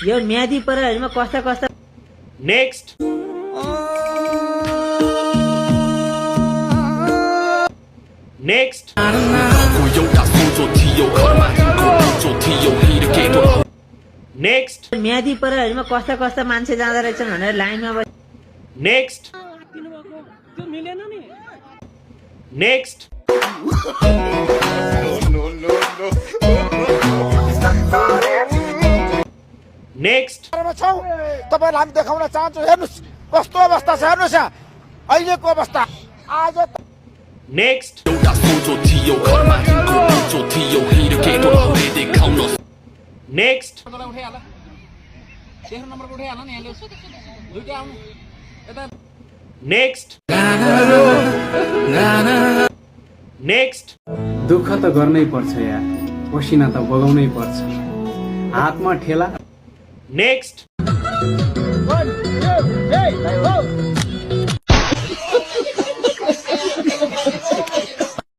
यो म्यादी परेरमा कस्ता कस्ता नेक्स्ट नेक्स्ट नेक्स्ट म्यादी परेरमा कस्ता कस्ता मान्छे जाँदा रहेछन् भनेर लाइनमा बस नेक्स्ट नेक्स्ट नेक्स्ट तपाईहरुलाई हामी देखाउन चाहन्छु हेर्नुस् कस्तो अवस्था छ हेर्नुस् यहाँ अहिलेको अवस्था आज नेक्स्ट नेक्स्ट नेक्स्ट नेक्स्ट दुःख त गर्नै पर्छ यार, पसिना त बगाउनै पर्छ, हातमा ठेला नेक्स्ट